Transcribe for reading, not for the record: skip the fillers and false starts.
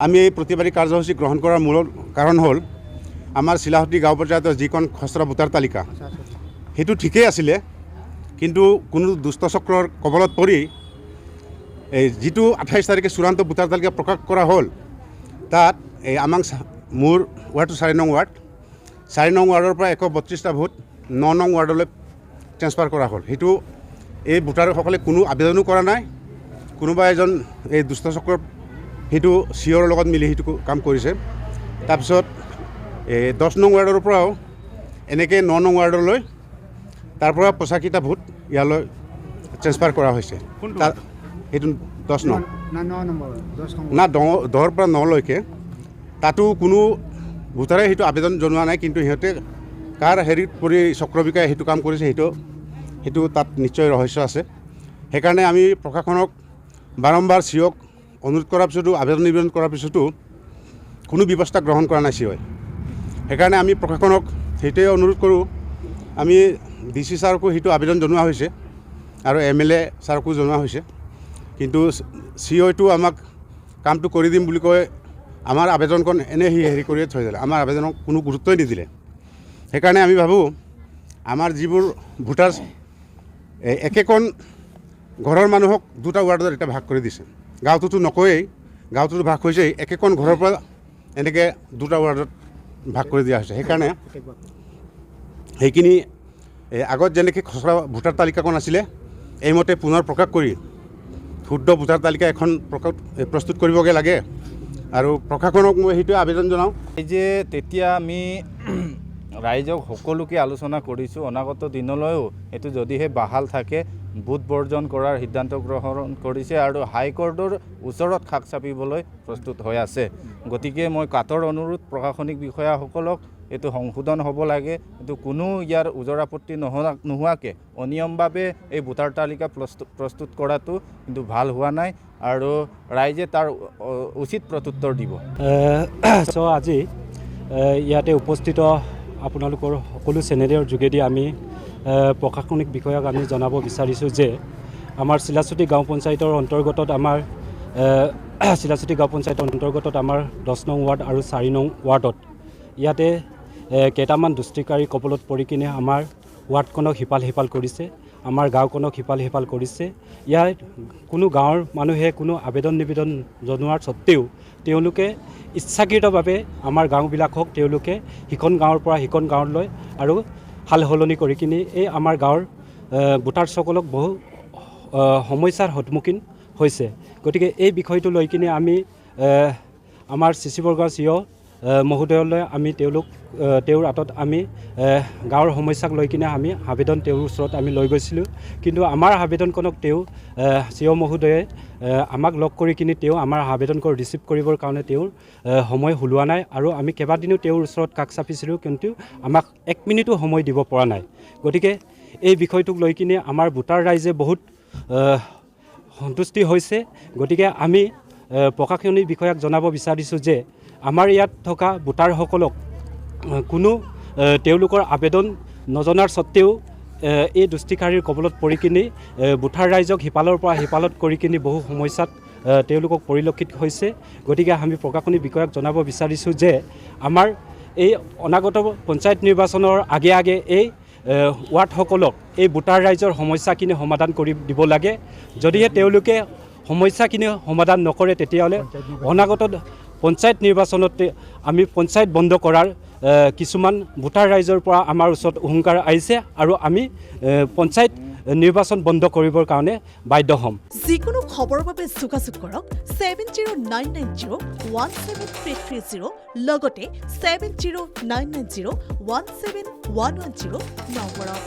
আমি এই প্ৰতিবাদী কাৰ্যসূচী গ্ৰহণ কৰাৰ মূল কাৰণ হ'ল আমাৰ চিলাহতী গাঁও পঞ্চায়তৰ যিখন খচৰা ভোটাৰ তালিকা সেইটো ঠিকেই আছিলে, কিন্তু কোনো দুষ্টচক্ৰৰ কবলত পৰি এই যিটো 28 তাৰিখে চূড়ান্ত ভোটাৰ তালিকা প্ৰকাশ কৰা হ'ল তাত এই আমাক মোৰ ৱাৰ্ডটো 4 নং ৱাৰ্ড 4 নং ৱাৰ্ডৰ পৰা 132টা ভোট 9 নং ৱাৰ্ডলৈ ট্ৰেন্সফাৰ কৰা হ'ল। সেইটো এই ভোটাৰসকলে কোনো আবেদনো কৰা নাই, কোনোবা এজন এই দুষ্টচক্ৰৰ সেইটো চিঅ'ৰ লগত মিলি সেইটো কাম কৰিছে। তাৰপিছত এই 10 নং ৱাৰ্ডৰ পৰাও এনেকৈ 9 নং ৱাৰ্ডলৈ তাৰ পৰা 85টা ভোট ইয়ালৈ ট্ৰেন্সফাৰ কৰা হৈছে। সেইটো 10 নং না 10ৰ পৰা 9লৈকে তাতো কোনো ভোটাৰে সেইটো আবেদন জনোৱা নাই, কিন্তু সিহঁতে কাৰ হেৰিত পৰি চক্ৰবিকাই সেইটো কাম কৰিছে সেইটো তাত নিশ্চয় ৰহস্য আছে। সেইকাৰণে আমি প্ৰশাসনক বাৰম্বাৰ চিঅ'ক অনুৰোধ কৰাৰ পিছতো আবেদন নিবেদন কৰাৰ পিছতো কোনো ব্যৱস্থা গ্ৰহণ কৰা নাই চিঅ'ই। সেইকাৰণে আমি প্ৰশাসনক সেইটোৱে অনুৰোধ কৰোঁ, আমি DC ছাৰকো সেইটো আবেদন জনোৱা হৈছে আৰু MLA ছাৰকো জনোৱা হৈছে, কিন্তু চিঅ'টো আমাক কামটো কৰি দিম বুলি কৈ আমাৰ আবেদনখন এনেই হেৰি কৰিয়ে থৈ দিলে, আমাৰ আবেদনক কোনো গুৰুত্বই নিদিলে। সেইকাৰণে আমি ভাবোঁ আমাৰ যিবোৰ ভোটাৰ একেখন ঘৰৰ মানুহক দুটা ৱাৰ্ডত এটা ভাগ কৰি দিছে। গাঁৱটোতো নকয়েই, গাঁৱটোতো ভাগ হৈছে, একেখন ঘৰৰ পৰা এনেকৈ দুটা ৱাৰ্ডত ভাগ কৰি দিয়া হৈছে। সেইকাৰণে সেইখিনি আগত যেনেকৈ খচৰা ভোটাৰ তালিকাখন আছিলে এইমতে পুনৰ প্ৰকাশ কৰি শুদ্ধ ভোটাৰ তালিকা এখন প্ৰস্তুত কৰিবগৈ লাগে। আৰু প্ৰশাসনক মই সেইটোৱে আবেদন জনাওঁ যে তেতিয়া আমি ৰাইজক সকলোকে আলোচনা কৰিছোঁ, অনাগত দিনলৈও এইটো যদিহে বাহাল থাকে ভোট বৰ্জন কৰাৰ সিদ্ধান্ত গ্ৰহণ কৰিছে আৰু হাইকোৰ্টৰ ওচৰত খাক চাপিবলৈ প্ৰস্তুত হৈ আছে। গতিকে মই কাটৰ অনুৰোধ প্ৰশাসনিক বিষয়াসকলক, এইটো সংশোধন হ'ব লাগে, এইটো কোনো ইয়াৰ ওজৰ আপত্তি নোহোৱাকৈ অনিয়মভাৱে এই ভোটাৰ তালিকা প্ৰস্তুত কৰাটো কিন্তু ভাল হোৱা নাই আৰু ৰাইজে তাৰ উচিত প্ৰত্যুত্তৰ দিব। আজি ইয়াতে উপস্থিত আপোনালোকৰ সকলো চেনেলৰ যোগেদি আমি প্ৰশাসনিক বিষয়াক আমি জনাব বিচাৰিছোঁ যে আমাৰ চিলাচুটি গাঁও পঞ্চায়তৰ অন্তৰ্গত আমাৰ 10 নং ৱাৰ্ড আৰু 4 নং ৱাৰ্ডত ইয়াতে কেইটামান দুষ্কৃতিকাৰীৰ কবলত পৰি কিনে আমাৰ ৱাৰ্ডখনক সিপাল কৰিছে, আমাৰ গাঁওখনক সিপাল কৰিছে। ইয়াৰ কোনো গাঁৱৰ মানুহে কোনো আবেদন নিবেদন জনোৱাৰ স্বত্তেও তেওঁলোকে ইচ্ছাকৃতভাৱে আমাৰ গাঁওবিলাকক তেওঁলোকে সিখন গাঁৱৰ পৰা সিখন গাঁৱলৈ আৰু হাল সলনি কৰি কিনে এই আমাৰ গাঁৱৰ ভোটাৰসকলক বহু সমস্যাৰ সন্মুখীন হৈছে। গতিকে এই বিষয়টো লৈ কিনে আমি আমাৰ CC বৰগাঁও CO মহোদয়লৈ আমি তেওঁৰ হাতত আমি গাঁৱৰ সমস্যাক লৈ কিনে আমি আবেদন তেওঁৰ ওচৰত আমি লৈ গৈছিলোঁ, কিন্তু আমাৰ আবেদনখনক তেওঁ CO মহোদয়ে আমাক লগ কৰি কিনে তেওঁ আমাৰ আবেদনখন ৰিচিভ কৰিবৰ কাৰণে তেওঁৰ সময় ওলোৱা নাই আৰু আমি কেইবাদিনো তেওঁৰ ওচৰত কাষ চাপিছিলোঁ, কিন্তু আমাক 1 মিনিটো সময় দিব পৰা নাই। গতিকে এই বিষয়টোক লৈ কিনে আমাৰ ভোটাৰ ৰাইজে বহুত সন্তুষ্টি হৈছে। গতিকে আমি প্ৰশাসনিক বিষয়াক জনাব বিচাৰিছোঁ যে আমাৰ ইয়াত থকা ভোটাৰসকলক কোনো তেওঁলোকৰ আবেদন নজনাৰ স্বত্তেও এই দুষ্কৃতিকাৰীৰ কবলত পৰি কিনে ভোটাৰ ৰাইজক সিপালৰ পৰা সিপালত কৰি কিনে বহু সমস্যাত তেওঁলোকক পৰিলক্ষিত হৈছে। গতিকে আমি প্ৰশাসনিক বিষয়াক জনাব বিচাৰিছোঁ যে আমাৰ এই অনাগত পঞ্চায়ত নিৰ্বাচনৰ আগে এই ৱাৰ্ডসকলক এই ভোটাৰ ৰাইজৰ সমস্যাখিনি সমাধান কৰি দিব লাগে। যদিহে তেওঁলোকে সমস্যাখিনি সমাধান নকৰে তেতিয়াহ'লে অনাগত পঞ্চায়ত নিৰ্বাচনতে আমি পঞ্চায়ত বন্ধ কৰাৰ কিছুমান ভোটাৰ ৰাইজৰ পৰা আমাৰ ওচৰত হুংকাৰ আহিছে আৰু আমি পঞ্চায়ত নিৰ্বাচন বন্ধ কৰিবৰ কাৰণে বাধ্য হ'ম। যিকোনো খবৰৰ বাবে যোগাযোগ কৰক 7099017330 লগতে 7099017110 নম্বৰত।